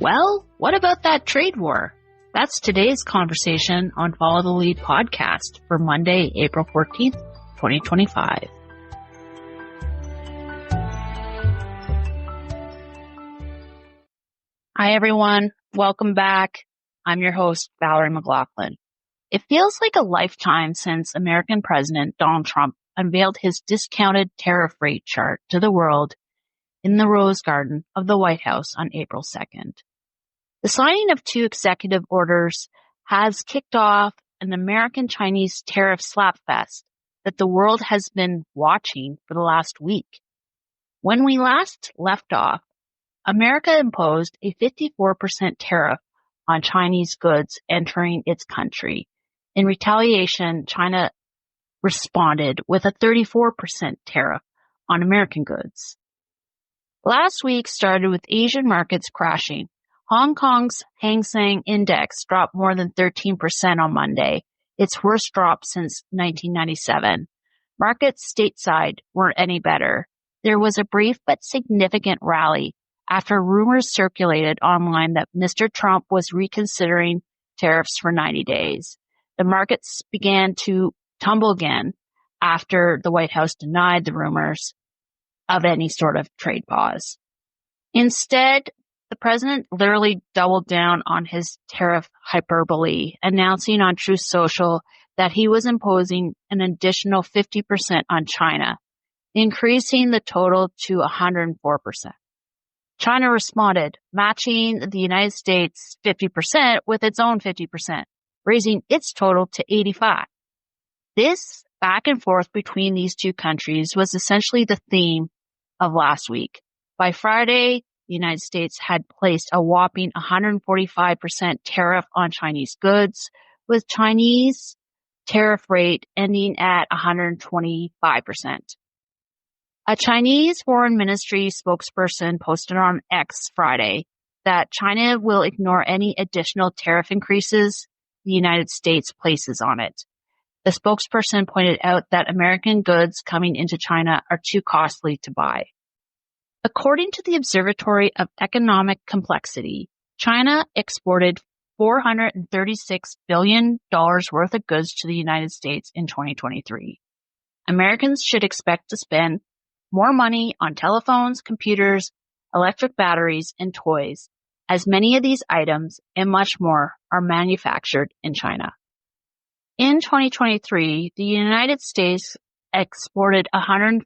Well, what about that trade war? That's today's conversation on Follow the Lead podcast for Monday, April 14th, 2025. Hi, everyone. Welcome back. I'm your host, Valerie McLaughlin. It feels like a lifetime since American President Donald Trump unveiled his discounted tariff rate chart to the world in the Rose Garden of the White House on April 2nd. The signing of two executive orders has kicked off an American-Chinese tariff slapfest that the world has been watching for the last week. When we last left off, America imposed a 54% tariff on Chinese goods entering its country. In retaliation, China responded with a 34% tariff on American goods. Last week started with Asian markets crashing. Hong Kong's Hang Seng Index dropped more than 13% on Monday, its worst drop since 1997. Markets stateside weren't any better. There was a brief but significant rally after rumors circulated online that Mr. Trump was reconsidering tariffs for 90 days. The markets began to tumble again after the White House denied the rumors of any sort of trade pause. Instead, the president literally doubled down on his tariff hyperbole, announcing on Truth Social that he was imposing an additional 50% on China, increasing the total to 104%. China responded, matching the United States' 50% with its own 50%, raising its total to 85%. This back and forth between these two countries was essentially the theme of last week. By Friday, the United States had placed a whopping 145% tariff on Chinese goods, with Chinese tariff rate ending at 125%. A Chinese Foreign Ministry spokesperson posted on X Friday that China will ignore any additional tariff increases the United States places on it. The spokesperson pointed out that American goods coming into China are too costly to buy. According to the Observatory of Economic Complexity, China exported $436 billion worth of goods to the United States in 2023. Americans should expect to spend more money on telephones, computers, electric batteries, and toys, as many of these items and much more are manufactured in China. In 2023, the United States exported $154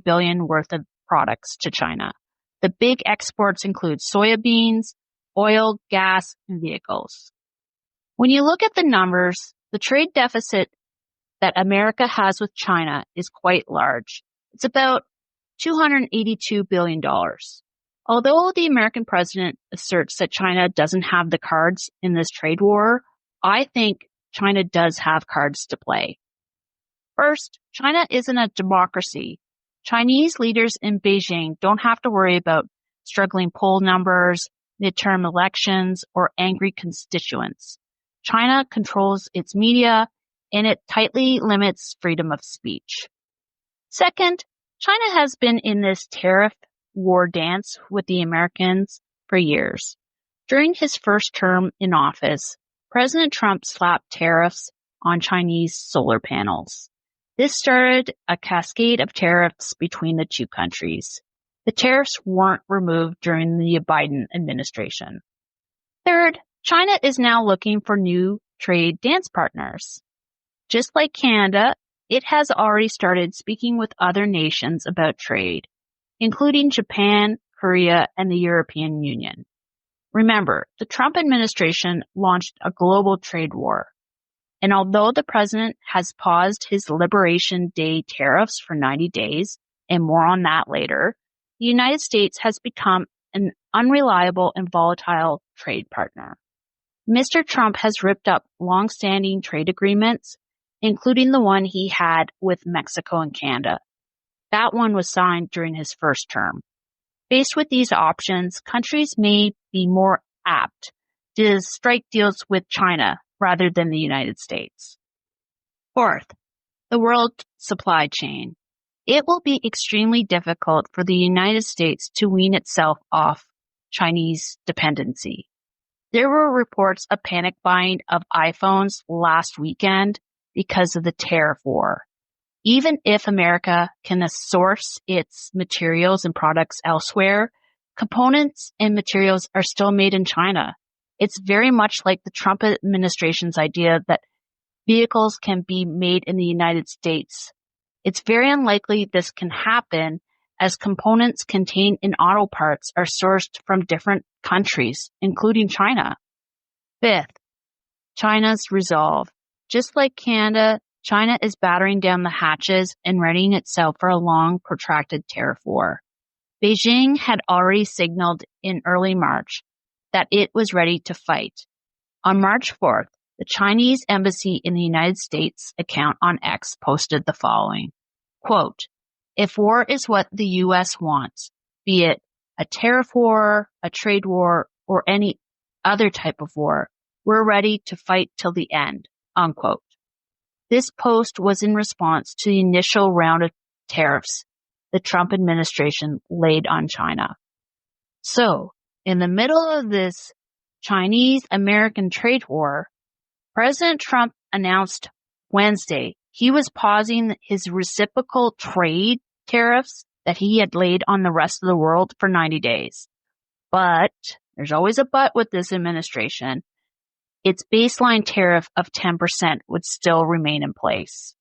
billion worth of products to China. The big exports include soybeans, oil, gas, and vehicles. When you look at the numbers, the trade deficit that America has with China is quite large. It's about $282 billion. Although the American president asserts that China doesn't have the cards in this trade war, I think China does have cards to play. First, China isn't a democracy. Chinese leaders in Beijing don't have to worry about struggling poll numbers, midterm elections, or angry constituents. China controls its media, and it tightly limits freedom of speech. Second, China has been in this tariff war dance with the Americans for years. During his first term in office, President Trump slapped tariffs on Chinese solar panels. This started a cascade of tariffs between the two countries. The tariffs weren't removed during the Biden administration. Third, China is now looking for new trade dance partners. Just like Canada, it has already started speaking with other nations about trade, including Japan, Korea, and the European Union. Remember, the Trump administration launched a global trade war. And although the president has paused his Liberation Day tariffs for 90 days, and more on that later, the United States has become an unreliable and volatile trade partner. Mr. Trump has ripped up long-standing trade agreements, including the one he had with Mexico and Canada. That one was signed during his first term. Faced with these options, countries may be more apt to strike deals with China rather than the United States. Fourth, the world supply chain. It will be extremely difficult for the United States to wean itself off Chinese dependency. There were reports of panic buying of iPhones last weekend because of the tariff war. Even if America can source its materials and products elsewhere, components and materials are still made in China. It's very much like the Trump administration's idea that vehicles can be made in the United States. It's very unlikely this can happen as components contained in auto parts are sourced from different countries, including China. Fifth, China's resolve. Just like Canada, China is battering down the hatches and readying itself for a long, protracted tariff war. Beijing had already signaled in early March that it was ready to fight. On March 4th, the Chinese embassy in the United States account on X posted the following, quote, "If war is what the U.S. wants, be it a tariff war, a trade war, or any other type of war, we're ready to fight till the end," unquote. This post was in response to the initial round of tariffs the Trump administration laid on China. So, in the middle of this Chinese-American trade war, President Trump announced Wednesday he was pausing his reciprocal trade tariffs that he had laid on the rest of the world for 90 days. But, there's always a but with this administration, its baseline tariff of 10% would still remain in place.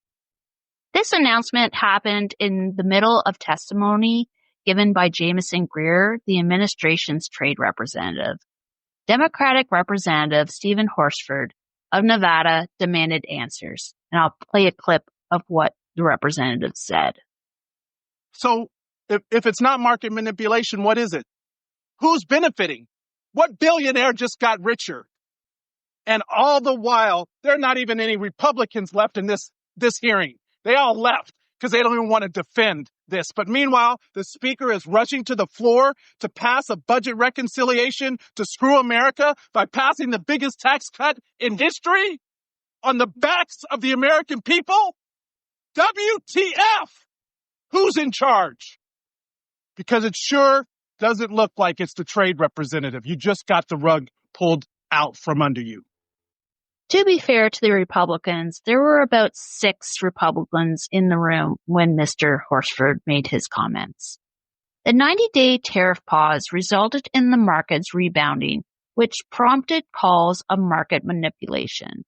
This announcement happened in the middle of testimony given by Jamieson Greer, the administration's trade representative. Democratic Representative Stephen Horsford of Nevada demanded answers, and I'll play a clip of what the representative said. So, if it's not market manipulation, what is it? Who's benefiting? What billionaire just got richer? And all the while, there are not even any Republicans left in this hearing. They all left because they don't even want to defend this. But meanwhile, the speaker is rushing to the floor to pass a budget reconciliation to screw America by passing the biggest tax cut in history on the backs of the American people. WTF? Who's in charge? Because it sure doesn't look like it's the trade representative. You just got the rug pulled out from under you. To be fair to the Republicans, there were about 6 Republicans in the room when Mr. Horsford made his comments. The 90-day tariff pause resulted in the markets rebounding, which prompted calls of market manipulation.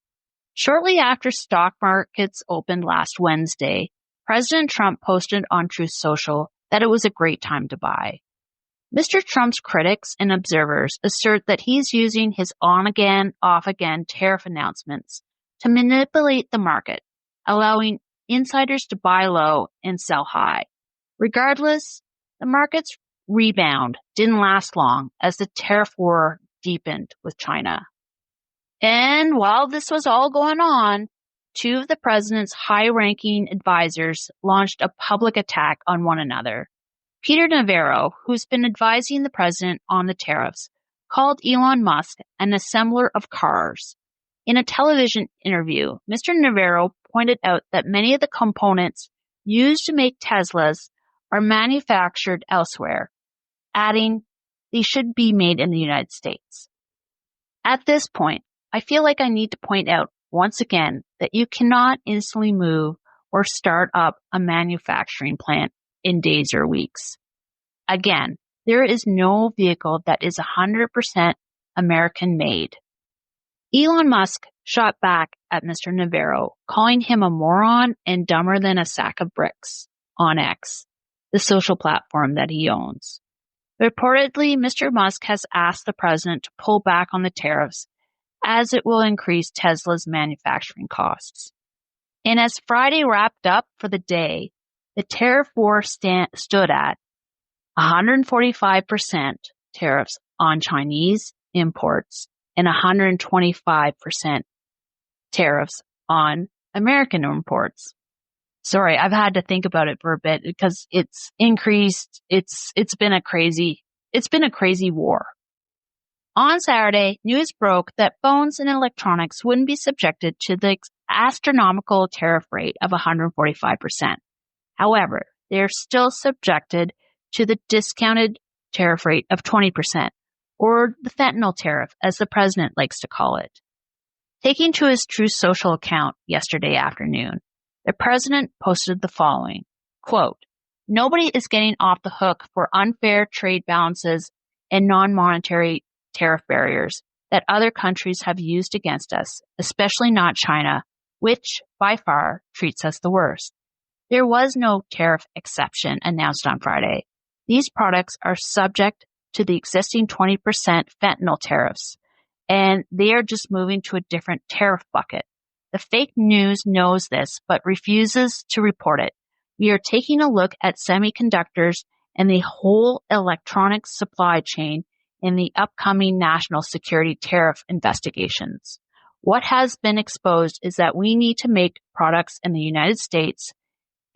Shortly after stock markets opened last Wednesday, President Trump posted on Truth Social that it was a great time to buy. Mr. Trump's critics and observers assert that he's using his on-again, off-again tariff announcements to manipulate the market, allowing insiders to buy low and sell high. Regardless, the market's rebound didn't last long as the tariff war deepened with China. And while this was all going on, 2 of the president's high-ranking advisors launched a public attack on one another. Peter Navarro, who's been advising the president on the tariffs, called Elon Musk an assembler of cars. In a television interview, Mr. Navarro pointed out that many of the components used to make Teslas are manufactured elsewhere, adding they should be made in the United States. At this point, I feel like I need to point out once again that you cannot instantly move or start up a manufacturing plant in days or weeks. Again, there is no vehicle that is 100% American made. Elon Musk shot back at Mr. Navarro, calling him a moron and dumber than a sack of bricks on X, the social platform that he owns. Reportedly, Mr. Musk has asked the president to pull back on the tariffs as it will increase Tesla's manufacturing costs. And as Friday wrapped up for the day, the tariff war stood at 145% tariffs on Chinese imports and 125% tariffs on American imports. Sorry, I've had to think about it for a bit because it's increased. It's been a crazy war. On Saturday, news broke that phones and electronics wouldn't be subjected to the astronomical tariff rate of 145%. However, they are still subjected to the discounted tariff rate of 20%, or the fentanyl tariff, as the president likes to call it. Taking to his Truth Social account yesterday afternoon, the president posted the following, quote, "Nobody is getting off the hook for unfair trade balances and non-monetary tariff barriers that other countries have used against us, especially not China, which by far treats us the worst. There was no tariff exception announced on Friday. These products are subject to the existing 20% fentanyl tariffs, and they are just moving to a different tariff bucket. The fake news knows this, but refuses to report it. We are taking a look at semiconductors and the whole electronics supply chain in the upcoming national security tariff investigations. What has been exposed is that we need to make products in the United States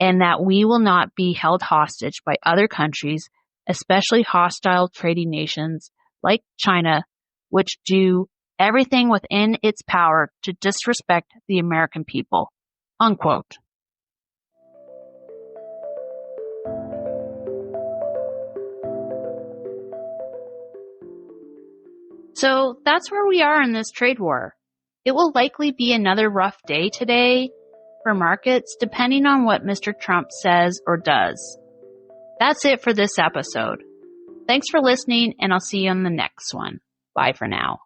and that we will not be held hostage by other countries, especially hostile trading nations like China, which do everything within its power to disrespect the American people." Unquote. So that's where we are in this trade war. It will likely be another rough day today for markets, depending on what Mr. Trump says or does. That's it for this episode. Thanks for listening, and I'll see you on the next one. Bye for now.